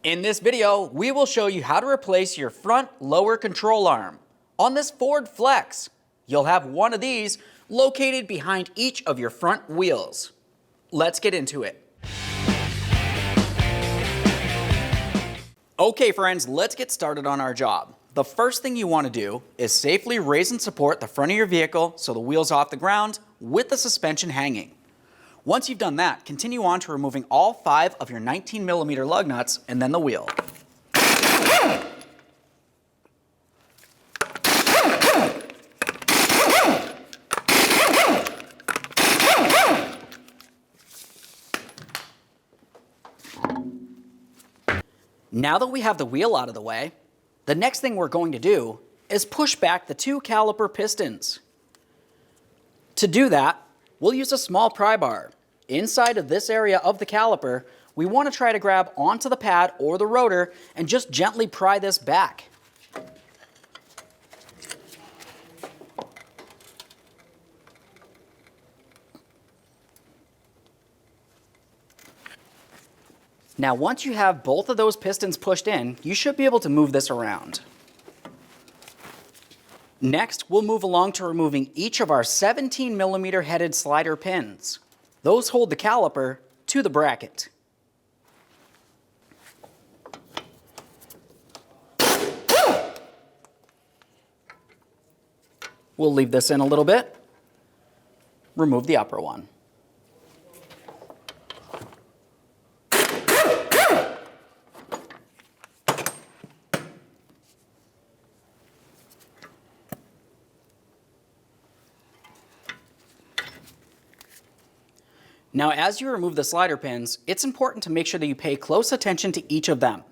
In this video, we will show you how to replace your front lower control arm. On this Ford Flex, you'll have one of these located behind each of your front wheels. Let's get into it. Okay friends, let's get started on our job. The first thing you want to do is safely raise and support the front of your vehicle so the wheel's off the ground with the suspension hanging. Once you've done that, continue on to removing all 5 of your 19mm lug nuts and then the wheel. Now that we have the wheel out of the way, the next thing we're going to do is push back the 2 caliper pistons. To do that, we'll use a small pry bar. Inside of this area of the caliper, we want to try to grab onto the pad or the rotor and just gently pry this back. Now once you have both of those pistons pushed in, you should be able to move this around. Next, we'll move along to removing each of our 17mm headed slider pins. Those hold the caliper to the bracket. We'll leave this in a little bit. Remove the upper one. Now, as you remove the slider pins, it's important to make sure that you pay close attention to each of them.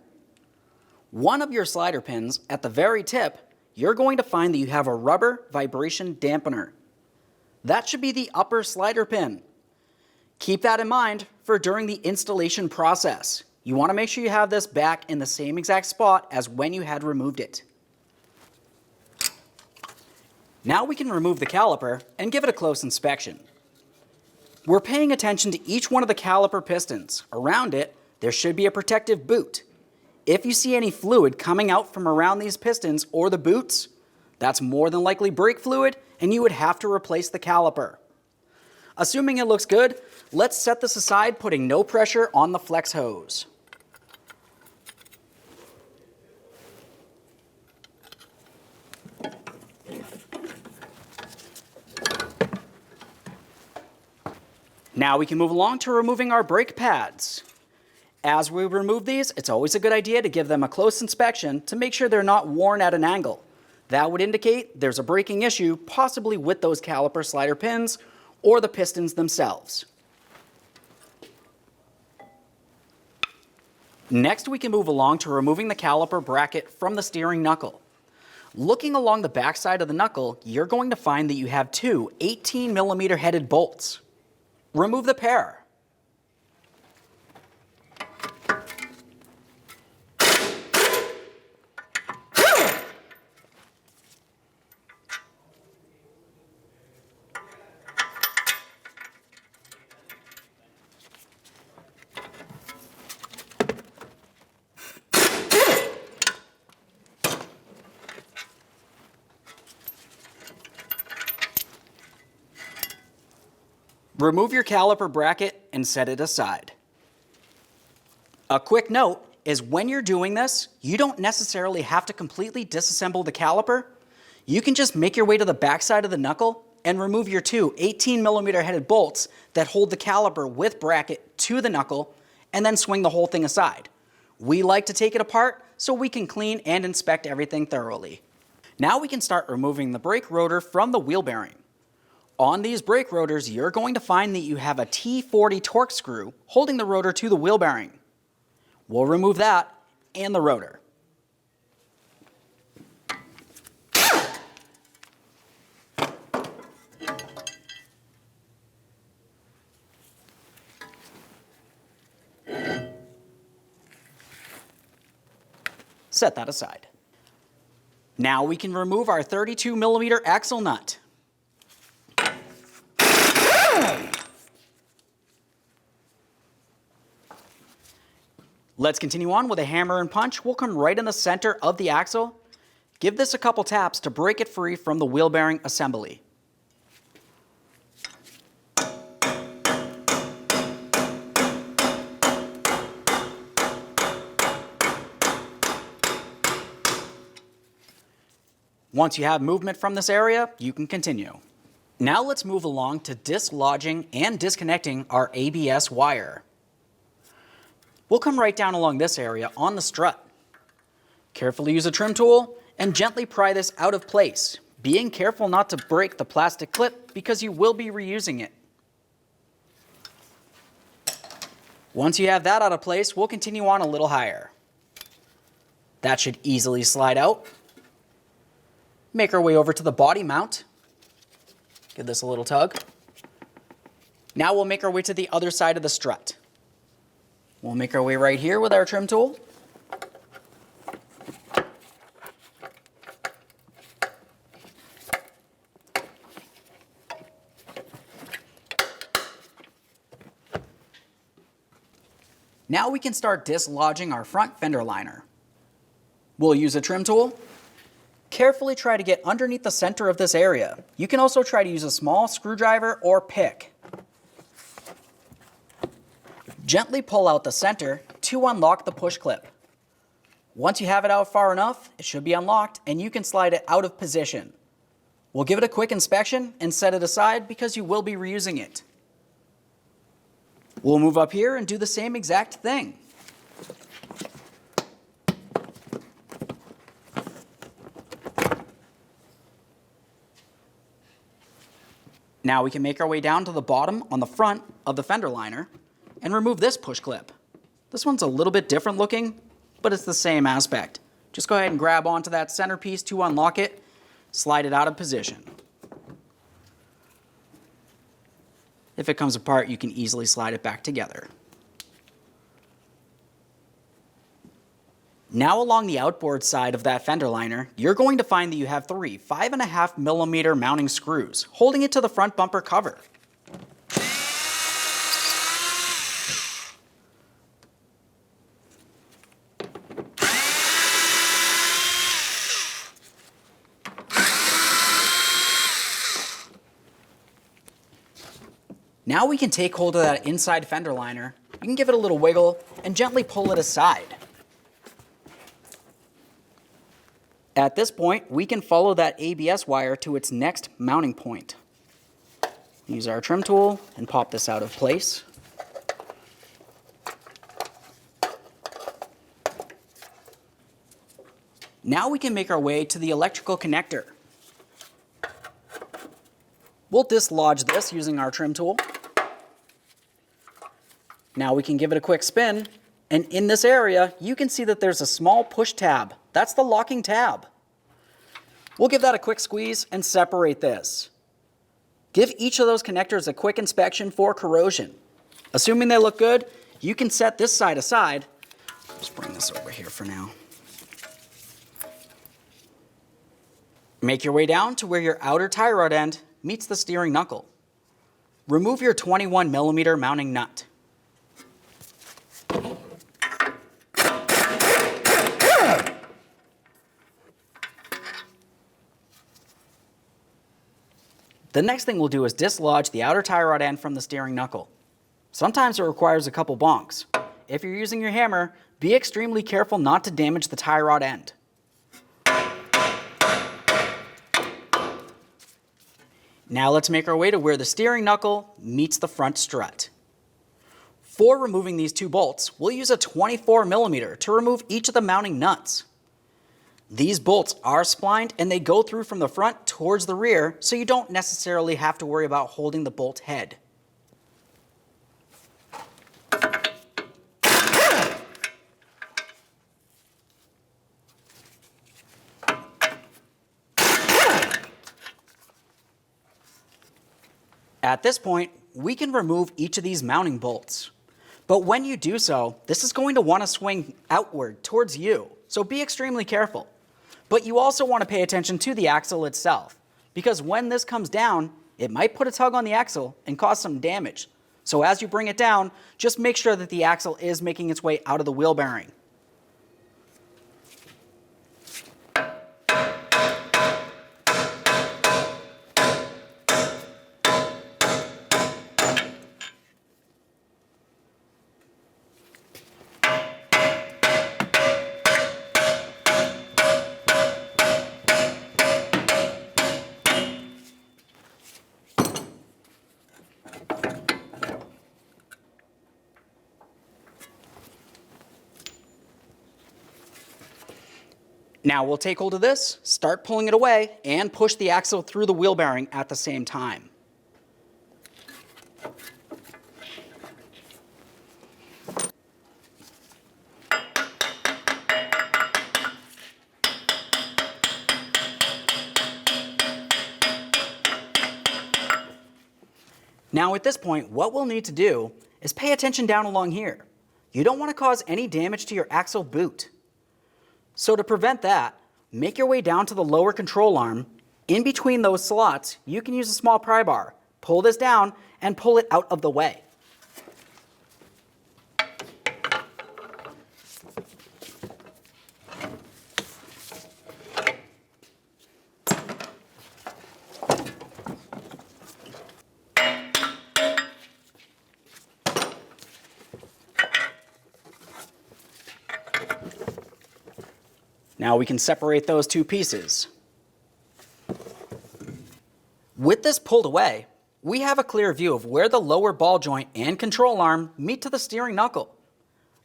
One of your slider pins, at the very tip, you're going to find that you have a rubber vibration dampener. That should be the upper slider pin. Keep that in mind for during the installation process. You want to make sure you have this back in the same exact spot as when you had removed it. Now we can remove the caliper and give it a close inspection. We're paying attention to each one of the caliper pistons. Around it, there should be a protective boot. If you see any fluid coming out from around these pistons or the boots, that's more than likely brake fluid, and you would have to replace the caliper. Assuming it looks good, let's set this aside, putting no pressure on the flex hose. Now we can move along to removing our brake pads. As we remove these, it's always a good idea to give them a close inspection to make sure they're not worn at an angle. That would indicate there's a braking issue, possibly with those caliper slider pins or the pistons themselves. Next, we can move along to removing the caliper bracket from the steering knuckle. Looking along the back side of the knuckle, you're going to find that you have 2 18mm headed bolts. Remove the pair. Remove your caliper bracket and set it aside. A quick note is when you're doing this, you don't necessarily have to completely disassemble the caliper. You can just make your way to the back side of the knuckle and remove your 2 18mm headed bolts that hold the caliper with bracket to the knuckle and then swing the whole thing aside. We like to take it apart so we can clean and inspect everything thoroughly. Now we can start removing the brake rotor from the wheel bearing. On these brake rotors, you're going to find that you have a T40 torque screw holding the rotor to the wheel bearing. We'll remove that and the rotor. Set that aside. Now we can remove our 32mm axle nut. Let's continue on with a hammer and punch. We'll come right in the center of the axle. Give this a couple taps to break it free from the wheel bearing assembly. Once you have movement from this area, you can continue. Now let's move along to dislodging and disconnecting our ABS wire. We'll come right down along this area on the strut. Carefully use a trim tool and gently pry this out of place, being careful not to break the plastic clip because you will be reusing it. Once you have that out of place, we'll continue on a little higher. That should easily slide out. Make our way over to the body mount. Give this a little tug. Now we'll make our way to the other side of the strut. We'll make our way right here with our trim tool. Now we can start dislodging our front fender liner. We'll use a trim tool. Carefully try to get underneath the center of this area. You can also try to use a small screwdriver or pick. Gently pull out the center to unlock the push clip. Once you have it out far enough, it should be unlocked and you can slide it out of position. We'll give it a quick inspection and set it aside because you will be reusing it. We'll move up here and do the same exact thing. Now we can make our way down to the bottom on the front of the fender liner and remove this push clip. This one's a little bit different looking, but it's the same aspect. Just go ahead and grab onto that centerpiece to unlock it, slide it out of position. If it comes apart, you can easily slide it back together. Now along the outboard side of that fender liner, you're going to find that you have three 5.5mm mounting screws holding it to the front bumper cover. Now we can take hold of that inside fender liner. You can give it a little wiggle and gently pull it aside. At this point, we can follow that ABS wire to its next mounting point. Use our trim tool and pop this out of place. Now we can make our way to the electrical connector. We'll dislodge this using our trim tool. Now we can give it a quick spin, and in this area, you can see that there's a small push tab. That's the locking tab. We'll give that a quick squeeze and separate this. Give each of those connectors a quick inspection for corrosion. Assuming they look good, you can set this side aside. Just bring this over here for now. Make your way down to where your outer tie rod end meets the steering knuckle. Remove your 21mm mounting nut. The next thing we'll do is dislodge the outer tie rod end from the steering knuckle. Sometimes it requires a couple bonks. If you're using your hammer, be extremely careful not to damage the tie rod end. Now let's make our way to where the steering knuckle meets the front strut. For removing these two bolts, we'll use a 24mm to remove each of the mounting nuts. These bolts are splined and they go through from the front towards the rear, so you don't necessarily have to worry about holding the bolt head. At this point, we can remove each of these mounting bolts. But when you do so, this is going to want to swing outward towards you, so be extremely careful. But you also want to pay attention to the axle itself, because when this comes down, it might put a tug on the axle and cause some damage. So as you bring it down, just make sure that the axle is making its way out of the wheel bearing. Now we'll take hold of this, start pulling it away, and push the axle through the wheel bearing at the same time. Now at this point, what we'll need to do is pay attention down along here. You don't want to cause any damage to your axle boot. So to prevent that, make your way down to the lower control arm. In between those slots, you can use a small pry bar. Pull this down and pull it out of the way. Now we can separate those two pieces. With this pulled away, we have a clear view of where the lower ball joint and control arm meet to the steering knuckle.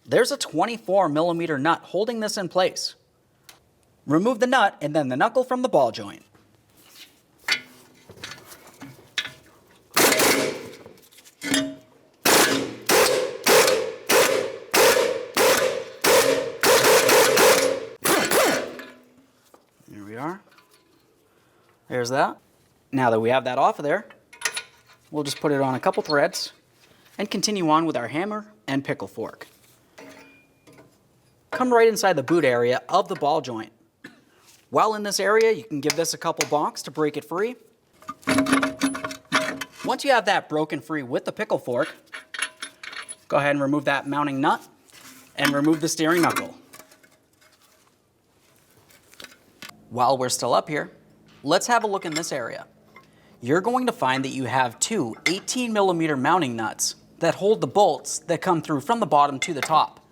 There's a 24mm nut holding this in place. Remove the nut and then the knuckle from the ball joint. Here we are. There's that. Now that we have that off of there, we'll just put it on a couple threads and continue on with our hammer and pickle fork. Come right inside the boot area of the ball joint. While in this area, you can give this a couple bonks to break it free. Once you have that broken free with the pickle fork, go ahead and remove that mounting nut and remove the steering knuckle. While we're still up here, let's have a look in this area. You're going to find that you have two 18mm mounting nuts that hold the bolts that come through from the bottom to the top.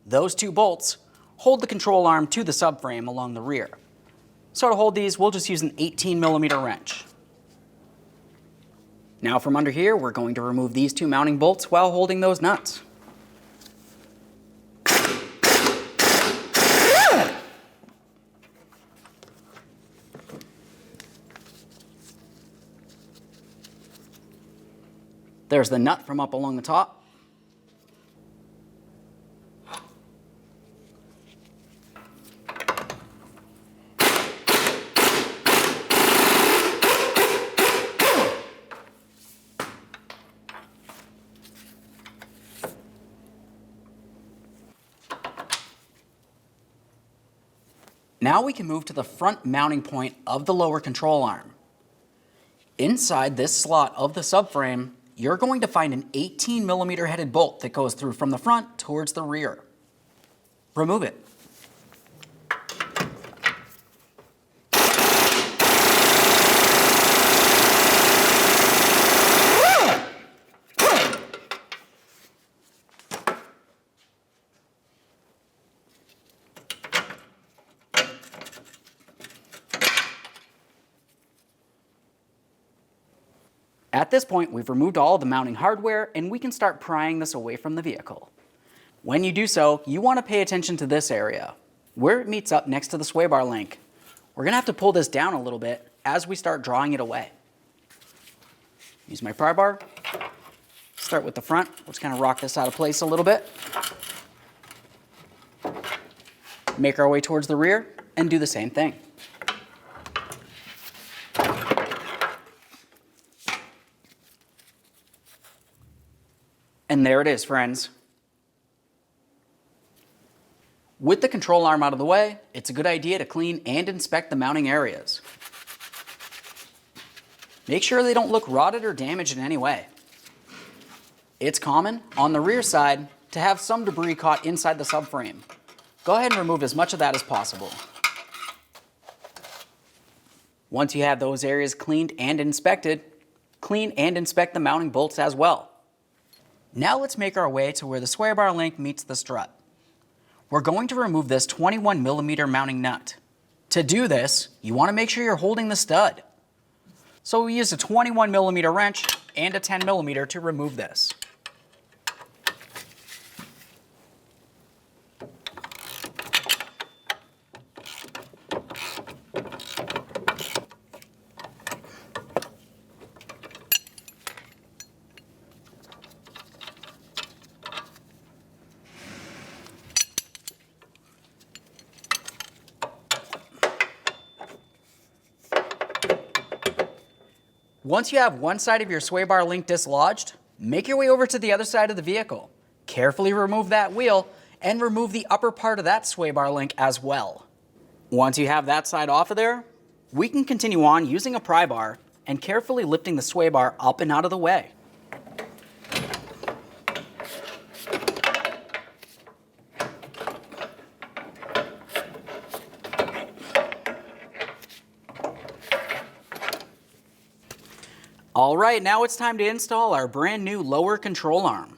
Those two bolts hold the control arm to the subframe along the rear. So to hold these, we'll just use an 18mm wrench. Now from under here, we're going to remove these two mounting bolts while holding those nuts. There's the nut from up along the top. Now we can move to the front mounting point of the lower control arm. Inside this slot of the subframe, you're going to find an 18mm headed bolt that goes through from the front towards the rear. Remove it. At this point, we've removed all the mounting hardware and we can start prying this away from the vehicle. When you do so, you want to pay attention to this area, where it meets up next to the sway bar link. We're going to have to pull this down a little bit as we start drawing it away. Use my pry bar. Start with the front. We'll just kind of rock this out of place a little bit. Make our way towards the rear and do the same thing. And there it is, friends. With the control arm out of the way, it's a good idea to clean and inspect the mounting areas. Make sure they don't look rotted or damaged in any way. It's common on the rear side to have some debris caught inside the subframe. Go ahead and remove as much of that as possible. Once you have those areas cleaned and inspected, clean and inspect the mounting bolts as well. Now let's make our way to where the sway bar link meets the strut. We're going to remove this 21mm mounting nut. To do this, you want to make sure you're holding the stud. So we use a 21mm wrench and a 10mm to remove this. Once you have one side of your sway bar link dislodged, make your way over to the other side of the vehicle. Carefully remove that wheel and remove the upper part of that sway bar link as well. Once you have that side off of there, we can continue on using a pry bar and carefully lifting the sway bar up and out of the way. All right, now it's time to install our brand new lower control arm.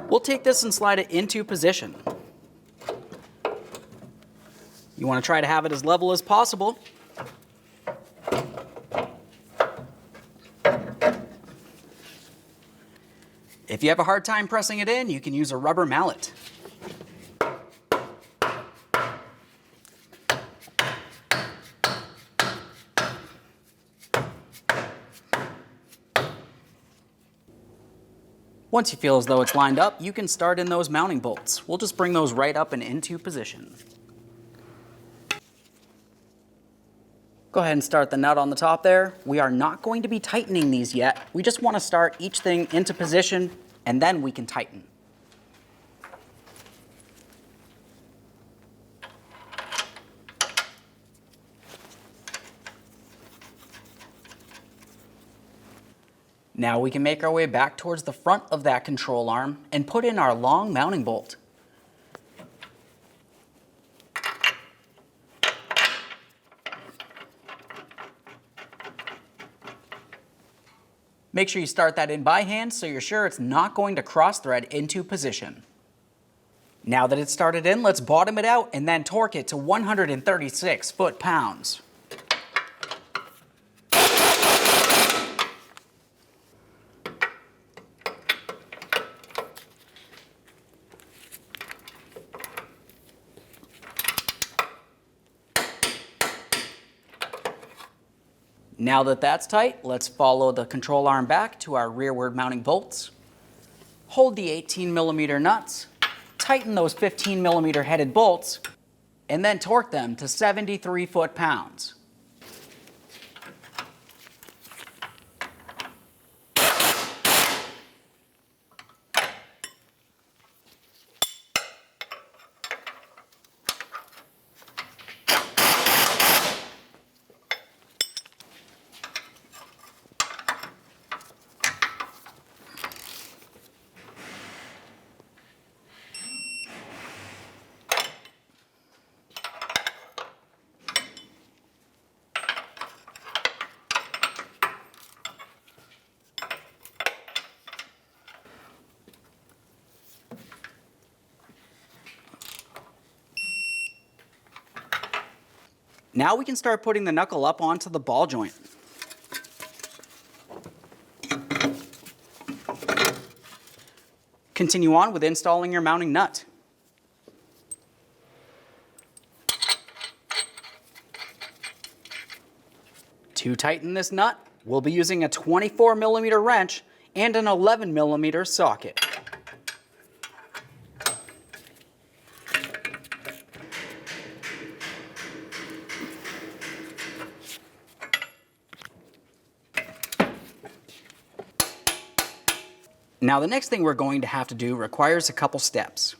We'll take this and slide it into position. You want to try to have it as level as possible. If you have a hard time pressing it in, you can use a rubber mallet. Once you feel as though it's lined up, you can start in those mounting bolts. We'll just bring those right up and into position. Go ahead and start the nut on the top there. We are not going to be tightening these yet. We just want to start each thing into position and then we can tighten. Now we can make our way back towards the front of that control arm and put in our long mounting bolt. Make sure you start that in by hand so you're sure it's not going to cross thread into position. Now that it's started in, let's bottom it out and then torque it to 136 foot-pounds. Now that that's tight, let's follow the control arm back to our rearward mounting bolts. Hold the 18mm nuts, tighten those 15mm headed bolts, and then torque them to 73 foot-pounds. Now we can start putting the knuckle up onto the ball joint. Continue on with installing your mounting nut. To tighten this nut, we'll be using a 24mm wrench and an 11mm socket. Now the next thing we're going to have to do requires a couple steps.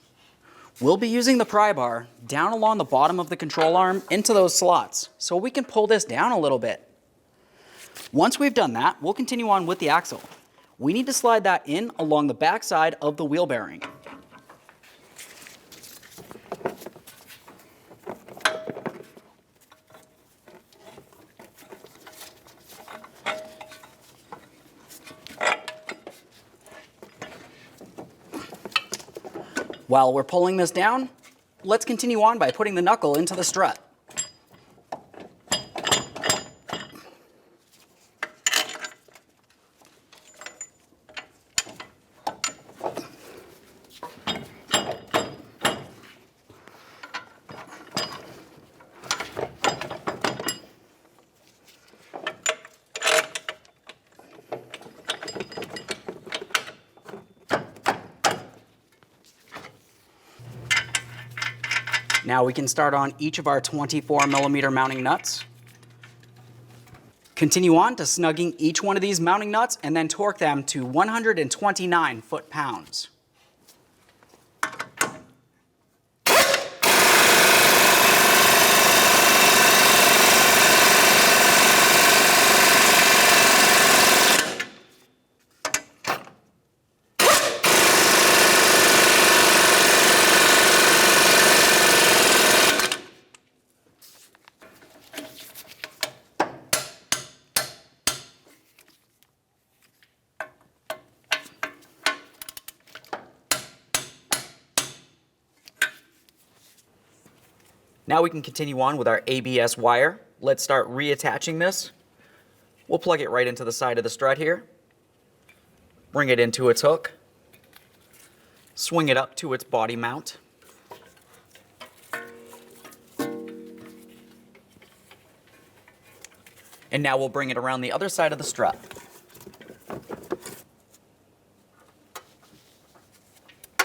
We'll be using the pry bar down along the bottom of the control arm into those slots so we can pull this down a little bit. Once we've done that, we'll continue on with the axle. We need to slide that in along the back side of the wheel bearing. While we're pulling this down, let's continue on by putting the knuckle into the strut. Now we can start on each of our 24mm mounting nuts. Continue on to snugging each one of these mounting nuts and then torque them to 129 foot-pounds. Now we can continue on with our ABS wire. Let's start reattaching this. We'll plug it right into the side of the strut here. Bring it into its hook. Swing it up to its body mount. And now we'll bring it around the other side of the strut.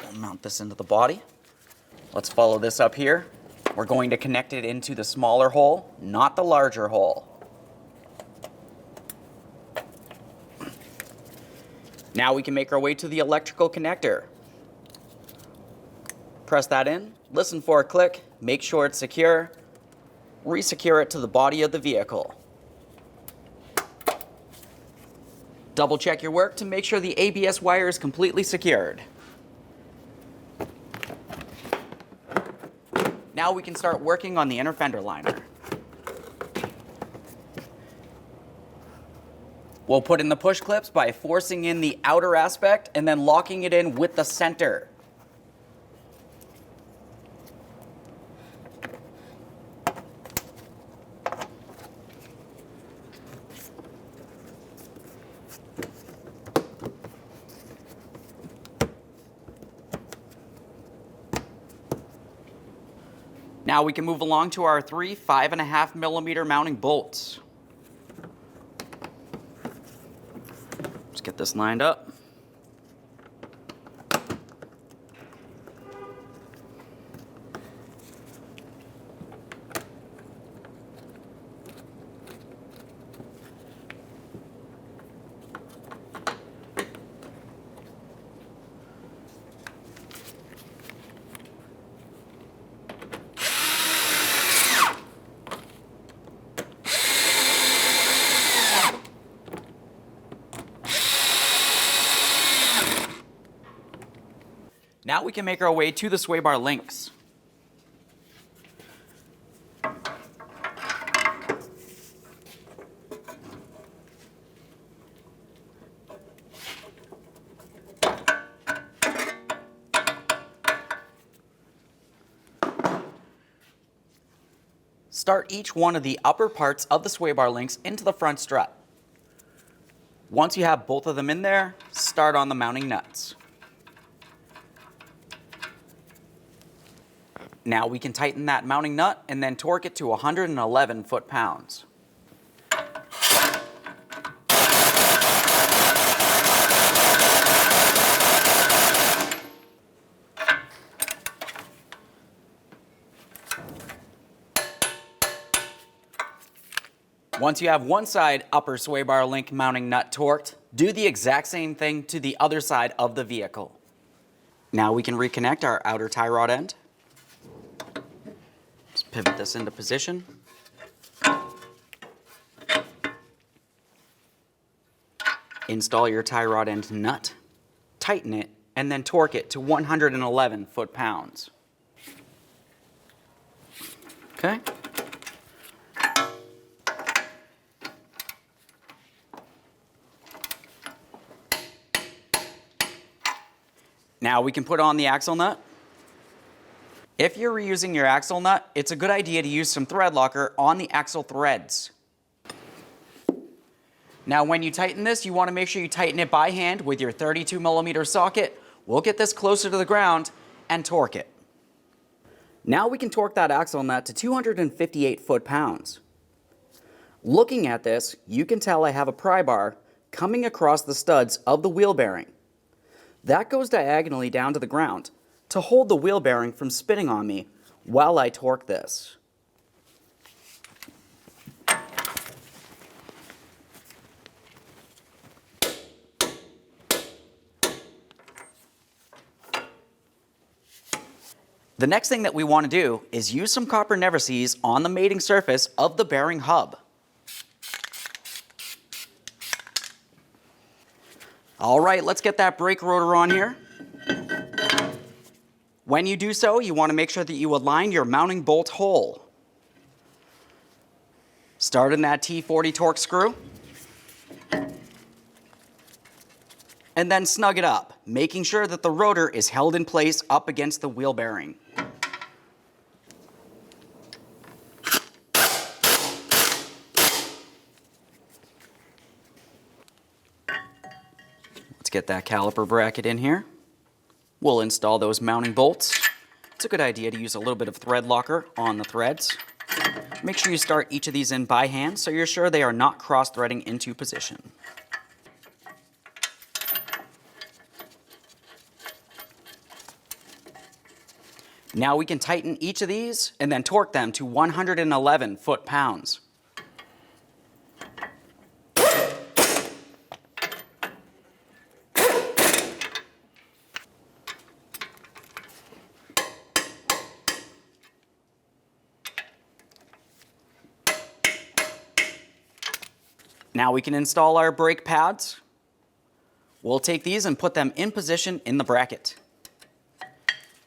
We'll mount this into the body. Let's follow this up here. We're going to connect it into the smaller hole, not the larger hole. Now we can make our way to the electrical connector. Press that in, listen for a click, make sure it's secure, resecure it to the body of the vehicle. Double check your work to make sure the ABS wire is completely secured. Now we can start working on the inner fender liner. We'll put in the push clips by forcing in the outer aspect and then locking it in with the center. Now we can move along to our 3 5.5mm mounting bolts. Let's get this lined up. Now we can make our way to the sway bar links. Start each one of the upper parts of the sway bar links into the front strut. Once you have both of them in there, start on the mounting nuts. Now we can tighten that mounting nut and then torque it to 111 foot-pounds. Once you have one side upper sway bar link mounting nut torqued, do the exact same thing to the other side of the vehicle. Now we can reconnect our outer tie rod end. Just pivot this into position. Install your tie rod end nut, tighten it, and then torque it to 111 foot-pounds. Okay. Now we can put on the axle nut. If you're reusing your axle nut, it's a good idea to use some thread locker on the axle threads. Now when you tighten this, you want to make sure you tighten it by hand with your 32mm socket. We'll get this closer to the ground and torque it. Now we can torque that axle nut to 258 foot-pounds. Looking at this, you can tell I have a pry bar coming across the studs of the wheel bearing. That goes diagonally down to the ground to hold the wheel bearing from spinning on me while I torque this. The next thing that we want to do is use some copper never-seez on the mating surface of the bearing hub. All right, let's get that brake rotor on here. When you do so, you want to make sure that you align your mounting bolt hole. Start in that T40 torque screw. And then snug it up, making sure that the rotor is held in place up against the wheel bearing. Let's get that caliper bracket in here. We'll install those mounting bolts. It's a good idea to use a little bit of thread locker on the threads. Make sure you start each of these in by hand so you're sure they are not cross-threading into position. Now we can tighten each of these and then torque them to 111 foot-pounds. Now we can install our brake pads. We'll take these and put them in position in the bracket.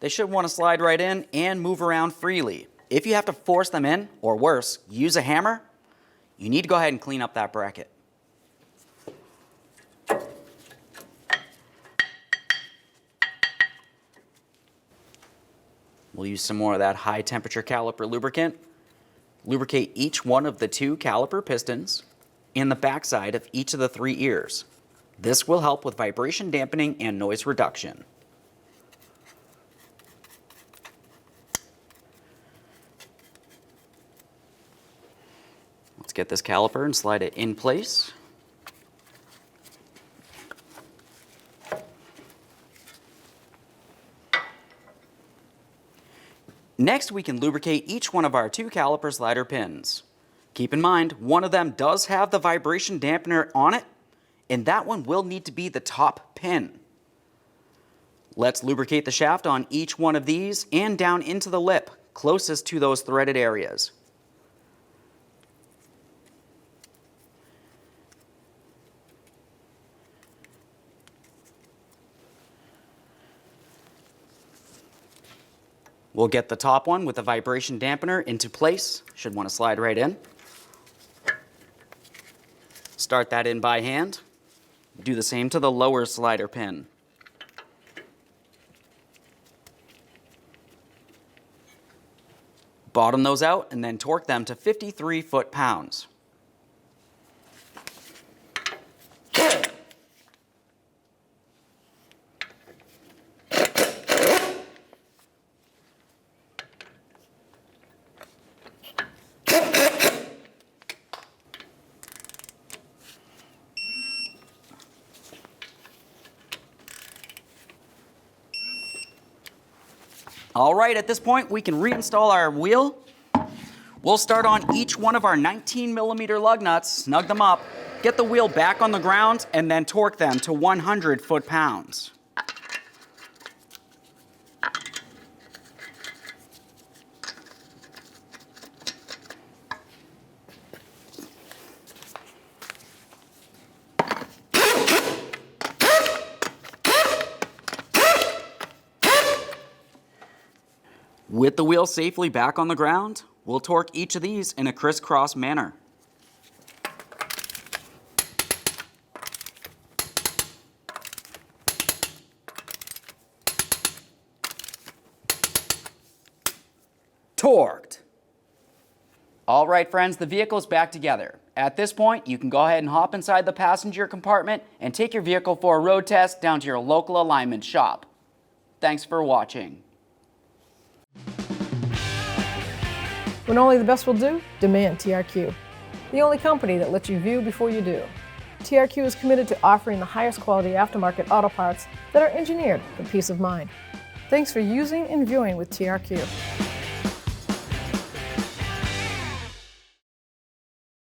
They should want to slide right in and move around freely. If you have to force them in, or worse, use a hammer, you need to go ahead and clean up that bracket. We'll use some more of that high temperature caliper lubricant. Lubricate each one of the 2 caliper pistons and the backside of each of the 3 ears. This will help with vibration dampening and noise reduction. Let's get this caliper and slide it in place. Next, we can lubricate each one of our 2 caliper slider pins. Keep in mind, one of them does have the vibration dampener on it, and that one will need to be the top pin. Let's lubricate the shaft on each one of these and down into the lip, closest to those threaded areas. We'll get the top one with the vibration dampener into place. Should want to slide right in. Start that in by hand. Do the same to the lower slider pin. Bottom those out and then torque them to 53 foot-pounds. All right, at this point, we can reinstall our wheel. We'll start on each one of our 19mm lug nuts, snug them up, get the wheel back on the ground, and then torque them to 100 foot-pounds. With the wheel safely back on the ground, we'll torque each of these in a crisscross manner. Torqued. All right, friends, the vehicle is back together. At this point, you can go ahead and hop inside the passenger compartment and take your vehicle for a road test down to your local alignment shop. Thanks for watching. When only the best will do, demand TRQ. The only company that lets you view before you do. TRQ is committed to offering the highest quality aftermarket auto parts that are engineered for peace of mind. Thanks for using and viewing with TRQ.